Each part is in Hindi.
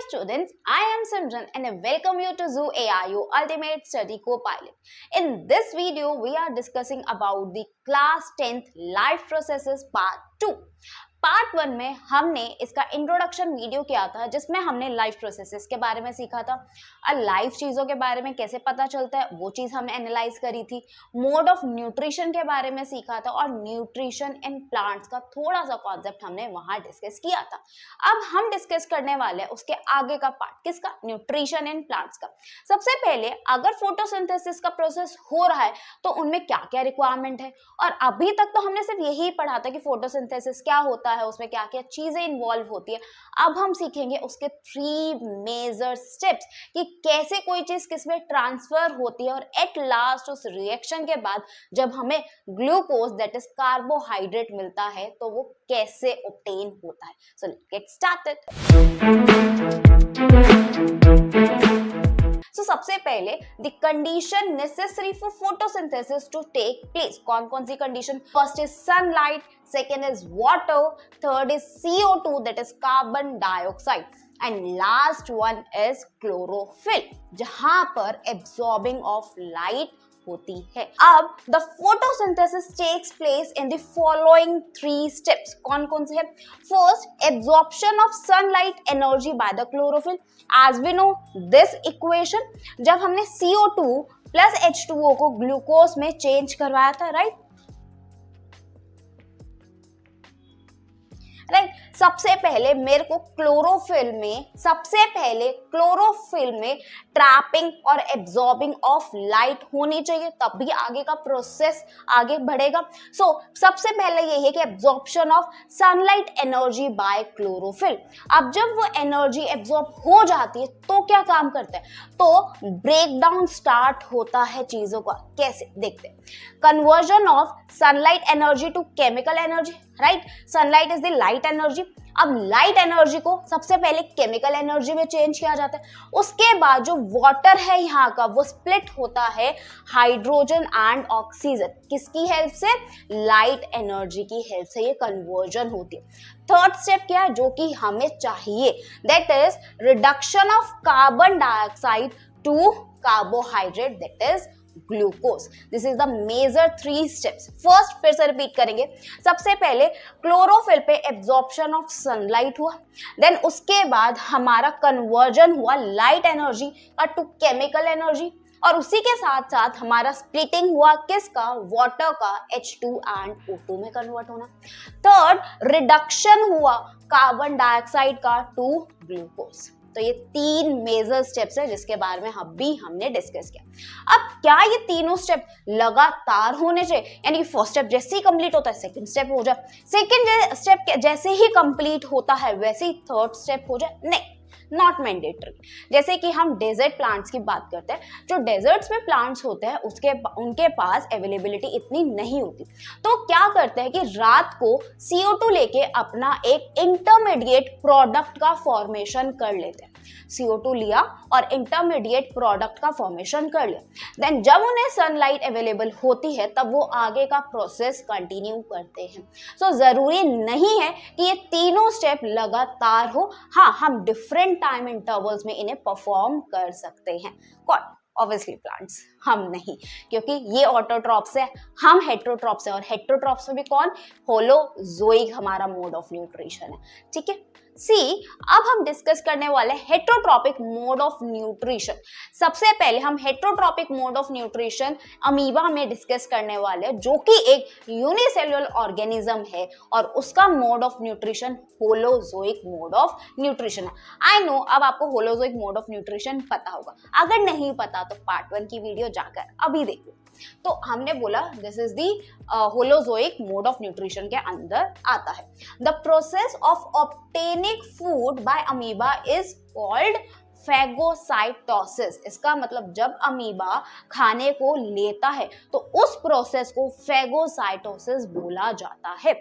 students, I am Simran and I welcome you to Zoo AI, your ultimate study co-pilot. In this video, we are discussing about the class 10th life processes part 2. Part 1 में हमने इसका इंट्रोडक्शन वीडियो किया था जिसमें हमने लाइफ प्रोसेसेस के बारे में सीखा था और लाइफ चीज़ों के बारे में कैसे पता चलता है वो चीज़ हमने एनालाइज करी थी। मोड ऑफ न्यूट्रिशन के बारे में सीखा था और न्यूट्रिशन इन प्लांट्स का थोड़ा सा कॉन्सेप्ट हमने वहाँ डिस्कस किया था। अब हम डिस्कस करने वाले हैं उसके आगे का पार्ट, किसका? न्यूट्रिशन इन प्लांट्स का। सबसे पहले अगर फोटोसिंथेसिस का प्रोसेस हो रहा है तो उनमें क्या क्या रिक्वायरमेंट है, और अभी तक तो हमने सिर्फ यही पढ़ा था कि फोटोसिंथेसिस क्या होता है, उसमें क्या क्या चीजें इन्वॉल्व होती है। अब हम सीखेंगे उसके 3 मेजर स्टेप्स कि कैसे कोई चीज किसमें ट्रांसफर होती है और एट लास्ट उस रिएक्शन के बाद जब हमें ग्लूकोज दैट इज कार्बोहाइड्रेट मिलता है तो वो कैसे ऑब्टेन होता है। So let's get started. तो सबसे पहले the condition necessary for photosynthesis to take place. कौन कौन सी condition? First is sunlight, second is water, third is CO2 that is carbon dioxide, and last one is chlorophyll जहां पर एब्सॉर्बिंग ऑफ लाइट होती है। अब the photosynthesis takes place in the following 3 steps. कौन कौन से हैं? First, absorption of sunlight energy by the chlorophyll. As we know this equation, जब हमने CO2 प्लस H2O को ग्लूकोज में चेंज करवाया था, राइट? सबसे पहले मेरे को क्लोरोफिल में ट्रैपिंग और एब्जॉर्बिंग ऑफ लाइट होनी चाहिए, तभी आगे का प्रोसेस आगे बढ़ेगा। सबसे पहले ये है कि absorption of sunlight energy bye chlorophyll. अब जब वो एनर्जी एब्जॉर्ब हो जाती है तो क्या काम करता है? तो ब्रेक डाउन स्टार्ट होता है चीजों का। कैसे? देखते हैं। Conversion of sunlight energy to chemical energy, right? Sunlight is the light energy. अब लाइट एनर्जी को सबसे पहले केमिकल एनर्जी में चेंज किया जाता है। उसके बाद जो वाटर है यहाँ का वो स्प्लिट होता है हाइड्रोजन एंड ऑक्सीजन। किसकी हेल्प से? लाइट एनर्जी की हेल्प से ये कन्वर्जन होती है। थर्ड स्टेप क्या है जो कि हमें चाहिए? That is reduction of carbon dioxide to carbohydrate that is glucose. This is the major 3 steps. First फिर से रिपीट करेंगे। सबसे पहले क्लोरोफिल पे एब्जॉर्प्शन ऑफ सनलाइट हुआ, देन उसके बाद हमारा कन्वर्जन हुआ लाइट एनर्जी का टू केमिकल एनर्जी, और उसी के साथ साथ हमारा स्प्लिटिंग हुआ किसका? वाटर का H2 एंड O2 में कन्वर्ट होना। थर्ड, रिडक्शन हुआ कार्बन डाइऑक्साइड का टू ग्लूकोज। तो ये 3 मेजर स्टेप्स है जिसके बारे में हमने डिस्कस किया। अब क्या ये तीनों स्टेप लगातार होने चाहिए? यानी कि फर्स्ट स्टेप जैसे ही कंप्लीट होता है सेकंड स्टेप हो जाए, सेकंड स्टेप जैसे ही कंप्लीट होता है वैसे ही थर्ड स्टेप हो जाए? नहीं, नॉट मैंडेटरी। जैसे कि हम डेजर्ट प्लांट्स की बात करते हैं, जो डेजर्ट्स में प्लांट्स होते हैं उनके पास अवेलेबिलिटी इतनी नहीं होती, तो क्या करते हैं कि रात को CO2 लेके अपना एक इंटरमीडिएट प्रोडक्ट का फॉर्मेशन कर लेते हैं। CO2 लिया और इंटरमीडिएट प्रोडक्ट का फॉर्मेशन कर लिया, देन जब उन्हें सनलाइट अवेलेबल होती है तब वो आगे का प्रोसेस कंटिन्यू करते हैं। सो जरूरी नहीं है कि ये तीनों स्टेप लगातार हो। हाँ, हम डिफरेंट टाइम इंटरवल्स में इन्हें परफॉर्म कर सकते हैं। कौन? ऑब्वियसली प्लांट्स, हम नहीं, क्योंकि ये ऑटोट्रॉप्स है, हम हेट्रोट्रॉप्स है, और हेट्रोट्रॉप्स में भी कौन? होलोजोइक हमारा मोड ऑफ न्यूट्रिशन है। ठीक है। अब हम डिस्कस करने वाले हेट्रोट्रॉपिक मोड ऑफ न्यूट्रिशन। सबसे पहले हम heterotrophic mode of nutrition amoeba में डिस्कस करने वाले हैं, जो कि एक यूनिसेल्युलर ऑर्गेनिज्म है और उसका mode of nutrition holozoic mode of nutrition है। आई नो अब आपको होलोजोइक मोड ऑफ न्यूट्रिशन पता होगा, अगर नहीं पता तो पार्ट 1 की वीडियो जाकर अभी देखो। तो हमने बोला this is the holozoic mode of nutrition के अंदर आता है। The process of obtaining food by amoeba is called phagocytosis. इसका मतलब जब अमीबा खाने को लेता है तो उस प्रोसेस को फेगोसाइटोसिस बोला जाता है।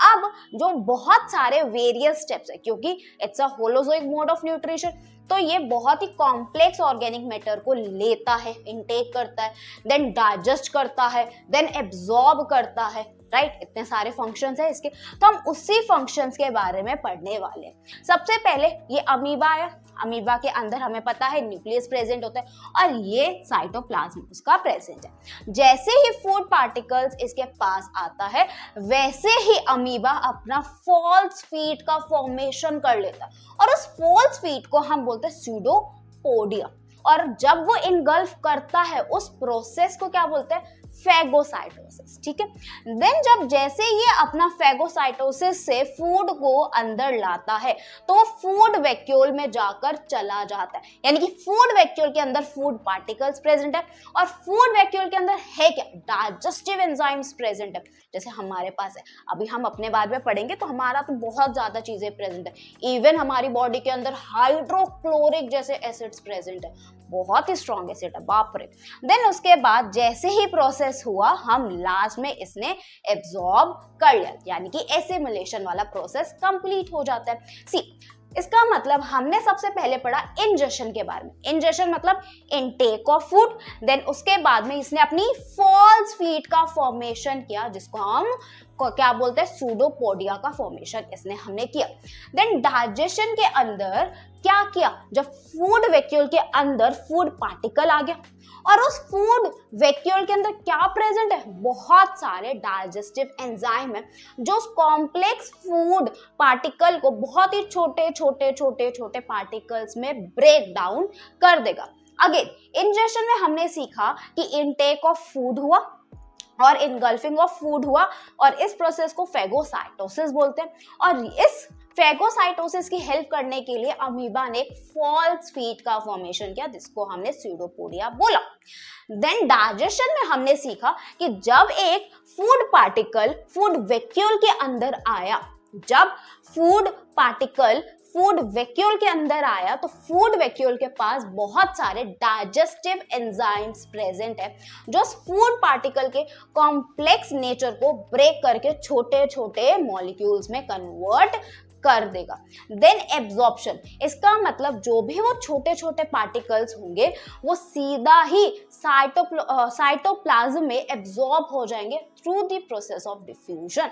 अब जो बहुत सारे वेरियस स्टेप्स है, क्योंकि it's a holozoic mode of nutrition, तो ये बहुत ही कॉम्प्लेक्स ऑर्गेनिक मैटर को लेता है, इनटेक करता है, देन डाइजेस्ट करता है, देन एब्जॉर्ब करता है, राइट इतने सारे फंक्शंस हैं इसके, तो हम उसी फंक्शंस के बारे में पढ़ने वाले हैं। सबसे पहले ये अमीबा है, अमीबा के अंदर हमें पता है न्यूक्लियस प्रेजेंट होता है और ये साइटोप्लाज्म उसका प्रेजेंट है। जैसे ही फूड पार्टिकल्स इसके पास आता है वैसे ही अमीबा अपना फॉल्स फीट का फॉर्मेशन कर लेता है और उस फॉल्स फीट को हम बोलते हैं स्यूडोपोडिया। और जब वो इनगल्फ करता है उस प्रोसेस को क्या बोलते हैं, फेगोसाइटोसिस। ठीक है, देन जब जैसे ये अपना फेगोसाइटोसिस से फूड को अंदर लाता है तो वो फूड वैक्यूल में जाकर चला जाता है, यानी कि फूड वैक्यूल के अंदर फूड पार्टिकल्स प्रेजेंट है और फूड वैक्यूल के अंदर है क्या, डाइजेस्टिव एंजाइम्स प्रेजेंट है, जैसे हमारे पास है। अभी हम अपने बाद में पढ़ेंगे तो हमारा तो बहुत ज्यादा चीजें प्रेजेंट है, इवन हमारी बॉडी के अंदर हाइड्रोक्लोरिक जैसे एसिड्स प्रेजेंट है, बहुत ही स्ट्रॉन्ग एसिड है, बाप रे। देन उसके बाद जैसे ही प्रोसेस हुआ हम लास्ट में इसने एब्जॉर्ब कर लिया, यानी कि एसिमिलेशन वाला प्रोसेस कंप्लीट हो जाता है। सी इसका मतलब हमने सबसे पहले पढ़ा इंजेशन के बारे में। इंजेशन मतलब इनटेक ऑफ फूड, देन उसके बाद में इसने अपनी फॉल्स फीट का फॉर्मेशन किया जिसको हम क्या बोलते हैं, सूडोपोडिया का फॉर्मेशन इसने हमने किया। देन डाइजेशन के अंदर क्या किया, जब फूड वैक्यूल के अंदर फूड पार्टिकल आ गया और उस फूड वैक्यूल के अंदर क्या प्रेजेंट है, बहुत सारे डाइजेस्टिव एंजाइम है जो उस कॉम्प्लेक्स फूड पार्टिकल को बहुत ही छोटे छोटे छोटे छोटे पार्टिकल्स में ब्रेक डाउन कर देगा। अगेन इंजेशन में हमने सीखा कि इनटेक ऑफ फूड हुआ और इनगल्फिंग ऑफ फूड हुआ और इस प्रोसेस को फेगोसाइटोसिस बोलते हैं। और इस फेगोसाइटोसिस की हेल्प करने के लिए अमीबा ने एक फॉल्स फीट का फॉर्मेशन किया जिसको हमने स्यूडोपोडिया बोला। देन डाइजेशन में हमने सीखा कि जब एक फूड पार्टिकल फूड वैक्यूल के अंदर आया, जब फूड पार्टिकल फूड वैक्यूल के अंदर आया तो फूड वैक्यूल के पास बहुत सारे डाइजेस्टिव एंजाइम्स प्रेजेंट है जो फूड पार्टिकल के कॉम्प्लेक्स नेचर को ब्रेक करके छोटे छोटे मॉलिक्यूल्स में कन्वर्ट कर देगा। देन एब्जॉर्प्शन, इसका मतलब जो भी वो छोटे छोटे पार्टिकल्स होंगे वो सीधा ही साइटोप्लाज्म में एब्जॉर्ब हो जाएंगे through the process of diffusion.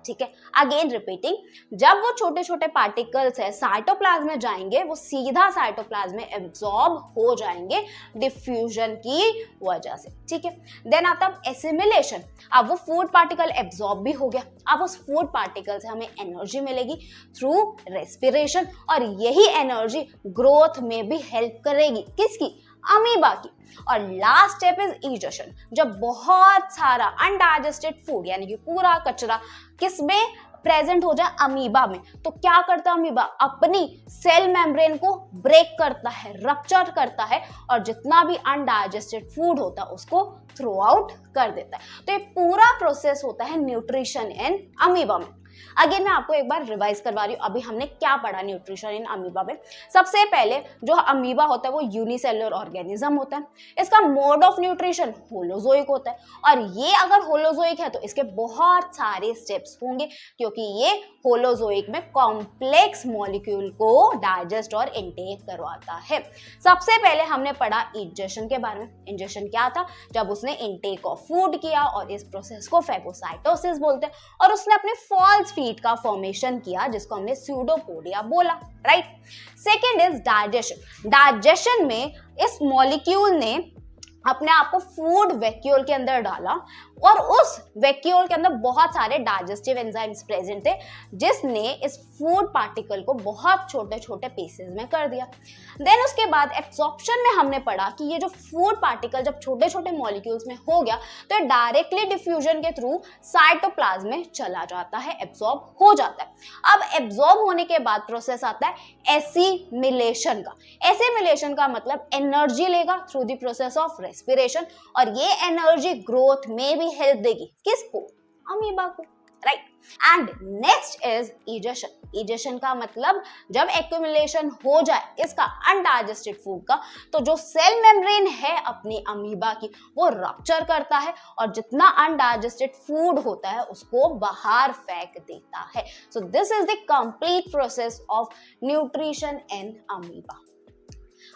ठीक है, अगेन रिपीटिंग, जब वो छोटे छोटे पार्टिकल्स है साइटोप्लाज्म में जाएंगे वो सीधा साइटोप्लाज्म में एब्जॉर्ब हो जाएंगे डिफ्यूजन की वजह से। ठीक है, देन आता एसिमिलेशन। अब वो फूड पार्टिकल एब्जॉर्ब भी हो गया, अब उस फूड पार्टिकल से हमें एनर्जी मिलेगी थ्रू रेस्पिरेशन और यही एनर्जी ग्रोथ में भी हेल्प करेगी, किसकी, अमीबा की। और लास्ट स्टेप इज इजेशन, जब बहुत सारा अनडाइजेस्टेड फूड यानी कि पूरा कचरा किसमें प्रेजेंट हो जाए, अमीबा में, तो क्या करता है अमीबा, अपनी सेल मेम्ब्रेन को ब्रेक करता है, रप्चर करता है और जितना भी अनडाइजेस्टेड फूड होता है उसको थ्रो आउट कर देता है। तो ये पूरा प्रोसेस होता है न्यूट्रिशन इन अमीबा में। अगेन मैं आपको एक बार रिवाइज करवा रही हूँ, अभी हमने क्या पढ़ा न्यूट्रिशन इन अमीबा में। सबसे पहले जो अमीबा होता है वो यूनिसेलुलर ऑर्गेनिज्म होता है, इसका मोड ऑफ न्यूट्रिशन होलोजोइक होता है और ये अगर होलोजोइक है तो इसके बहुत सारे स्टेप्स होंगे क्योंकि ये होलोजोइक में कॉम्प्लेक्स मॉलिक्यूल को डाइजेस्ट और इनटेक करवाता है। सबसे पहले हमने पढ़ा इंजेशन के बारे में। इंजेशन क्या था, जब उसने इनटेक ऑफ फूड किया और इस प्रोसेस को फेगोसाइटोसिस बोलते हैं और उसने अपने फॉल्स फीट का फॉर्मेशन किया जिसको हमने स्यूडोपोडिया बोला, right. Second is digestion. Digestion में इस मॉलिक्यूल ने अपने आप को फूड वैक्यूल के अंदर डाला और उस वैक्यूल के अंदर बहुत सारे डाइजेस्टिव एंजाइम्स प्रेजेंट थे जिसने इस फूड पार्टिकल को बहुत छोटे छोटे पीसेस में कर दिया। देन उसके बाद एब्जॉर्प्शन में हमने पढ़ा कि ये जो फूड पार्टिकल जब छोटे छोटे मॉलिक्यूल्स में हो गया तो ये डायरेक्टली डिफ्यूजन के थ्रू साइटोप्लाज्म में चला जाता है, एब्जॉर्ब हो जाता है। अब एब्जॉर्ब होने के बाद प्रोसेस आता है एसिमिलेशन का। एसिमिलेशन का मतलब एनर्जी लेगा through the process of respiration और ये एनर्जी ग्रोथ में भी हेल्प देगी, किसको, अमीबा को, right. And next is egestion. Egestion का मतलब जब एक्यूमुलेशन हो जाए इसका अनडाइजेस्टेड फूड का तो जो सेल मेम्ब्रेन है अपनी अमीबा की वो रप्चर करता है और जितना अनडाइजेस्टेड फूड होता है उसको बाहर फेंक देता है। So this is the complete process of nutrition in amoeba.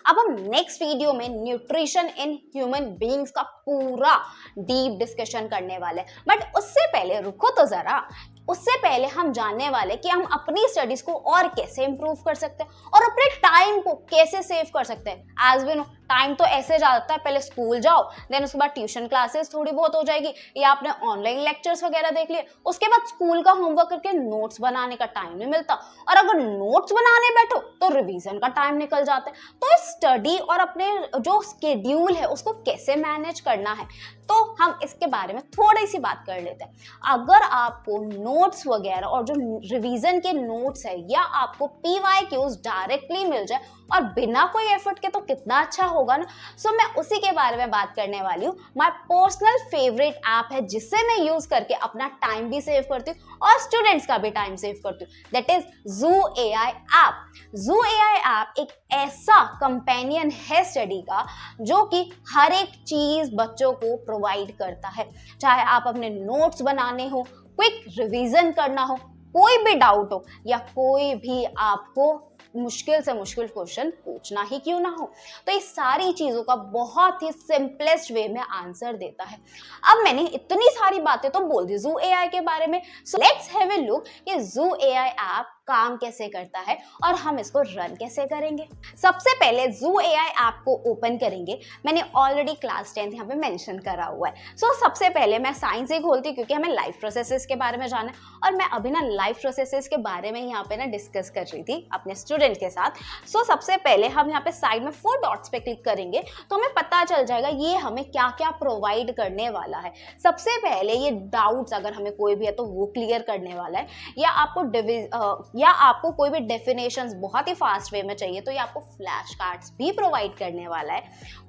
अब हम नेक्स्ट वीडियो में न्यूट्रिशन इन ह्यूमन बीइंग्स का पूरा डीप डिस्कशन करने वाले, बट उससे पहले रुको तो जरा। उससे पहले हम जानने वाले कि हम अपनी स्टडीज को और कैसे इंप्रूव कर सकते हैं और अपने टाइम को कैसे सेव कर सकते हैं। एज वी नो, टाइम तो ऐसे जाता है, पहले स्कूल जाओ, देन उसके बाद ट्यूशन क्लासेस थोड़ी बहुत हो जाएगी, या आपने ऑनलाइन लेक्चर्स वगैरह देख लिए, उसके बाद स्कूल का होमवर्क करके नोट्स बनाने का टाइम नहीं मिलता, और अगर नोट्स बनाने बैठो तो रिवीजन का टाइम निकल जाता है। तो स्टडी और अपने जो स्केड्यूल है उसको कैसे मैनेज करना है, तो हम इसके बारे में थोड़ी सी बात कर लेते हैं। अगर आपको नोट्स वगैरह और जो रिवीजन के नोट्स है या आपको PYQs डायरेक्टली मिल जाए और बिना कोई एफर्ट के, तो कितना अच्छा होगा ना। सो मैं उसी के बारे में बात करने वाली हूँ। माय पर्सनल फेवरेट ऐप है जिससे मैं यूज करके अपना टाइम भी सेव करती हूँ और स्टूडेंट्स का भी टाइम सेव करती हूँ, that is Zoo AI app. Zoo AI app एक ऐसा कंपेनियन है स्टडी का जो कि हर एक चीज बच्चों को प्रोवाइड करता है, चाहे आप अपने नोट्स बनाने हो, क्विक रिवीजन करना हो, कोई भी डाउट हो, या कोई भी आपको मुश्किल से मुश्किल क्वेश्चन पूछना ही क्यों ना हो, तो इस सारी चीजों का बहुत ही सिंपलेस्ट वे में आंसर देता है। अब मैंने इतनी सारी बातें तो बोल दी Zoo AI के बारे में, so let's have a look कि Zoo AI ऐप काम कैसे करता है और हम इसको रन कैसे करेंगे। सबसे पहले Zoo AI ऐप को ओपन करेंगे। मैंने ऑलरेडी क्लास 10 यहाँ पे मेंशन करा हुआ है। सो सबसे पहले मैं साइंस ही खोलती क्योंकि हमें लाइफ प्रोसेसेस के बारे में जाना है, और मैं अभी ना लाइफ प्रोसेसेस के बारे में यहाँ पे ना डिस्कस कर रही थी अपने स्टूडेंट के साथ। सो सबसे पहले हम यहाँ पे साइड में 4 डॉट्स पे क्लिक करेंगे तो हमें पता चल जाएगा ये हमें क्या क्या प्रोवाइड करने वाला है। सबसे पहले ये डाउट्स अगर हमें कोई भी है तो वो क्लियर करने वाला है, या आपको कोई भी डेफिनेशंस बहुत ही फास्ट वे में चाहिए तो ये आपको फ्लैश कार्ड्स भी प्रोवाइड करने वाला है।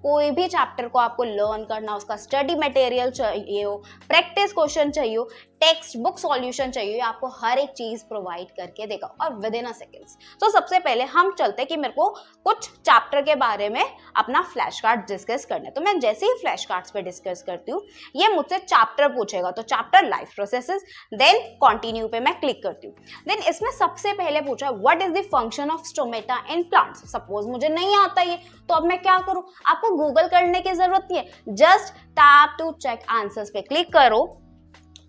कोई भी चैप्टर को आपको लर्न करना, उसका स्टडी मटेरियल चाहिए हो, प्रैक्टिस क्वेश्चन चाहिए हो, टेक्स्ट बुक सॉल्यूशन चाहिए, आपको हर एक चीज प्रोवाइड करके देगा और विद इन अ सेकेंड्स। तो सबसे पहले हम चलते कि मेरे को कुछ चैप्टर के बारे में अपना फ्लैश कार्ड डिस्कस करना है। तो मैं जैसे ही फ्लैश कार्ड्स पे डिस्कस करती हूँ ये मुझसे चैप्टर पूछेगा, तो chapter life processes, then continue पे मैं क्लिक करती हूँ। देन इसमें सबसे पहले पूछा what is the function of stomata in plants. Suppose मुझे नहीं आता ये, तो अब मैं क्या करूँ, आपको गूगल करने की जरूरत नहीं है, just tap to check answers पे क्लिक करो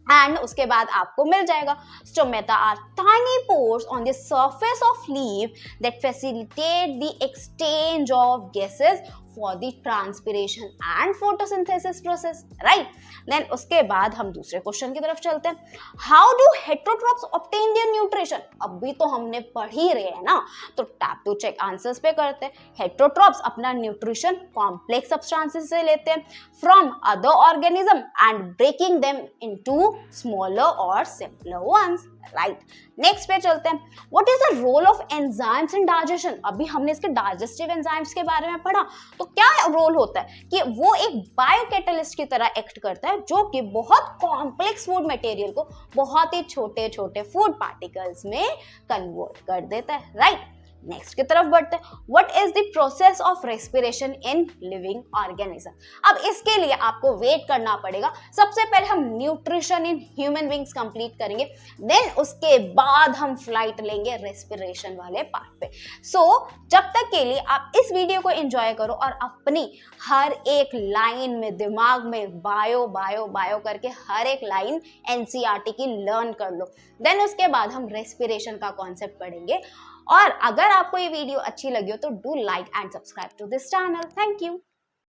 एंड उसके बाद आपको मिल जाएगा। Stomata are tiny pores on the surface of leaf that facilitate the exchange of gases for the transpiration and photosynthesis process, right. Then उसके बाद हम दूसरे क्वेश्चन की तरफ चलते हैं। How do heterotrophs obtain their nutrition. अभी तो हमने पढ़ ही रहे हैं ना, तो टैप टू चेक आंसर्स पे करते हैं। हेटेरोट्रॉप्स अपना न्यूट्रिशन कॉम्प्लेक्स सब्सटेंसेस से लेते हैं from other organism and breaking them into smaller और सिंपलर वंस, राइट। नेक्स्ट पे चलते हैं। What is the role of enzymes in digestion. अभी हमने इसके डाइजेस्टिव एंजाइम्स के बारे में पढ़ा, तो क्या रोल होता है कि वो एक बायोकैटलिस्ट की तरह एक्ट करता है जो कि बहुत कॉम्प्लेक्स फूड मटेरियल को बहुत ही छोटे छोटे फूड पार्टिकल्स में कन्वर्ट कर देता है, राइट। नेक्स्ट की तरफ बढ़ते हैं। What is the process of respiration in living organism. अब इसके लिए आपको वेट करना पड़ेगा। सबसे पहले हम nutrition in human beings complete करेंगे, देन उसके बाद हम फ्लाइट लेंगे रेस्पिरेशन वाले पार्ट पे। सो जब तक के लिए आप इस वीडियो को एंजॉय करो और अपनी हर एक लाइन में दिमाग में बायो बायो बायो करके हर एक लाइन NCERT की लर्न कर लो। देन उसके बाद हम रेस्पिरेशन का कॉन्सेप्ट पढ़ेंगे। और अगर आपको ये वीडियो अच्छी लगी हो तो do like and subscribe to this channel. Thank you.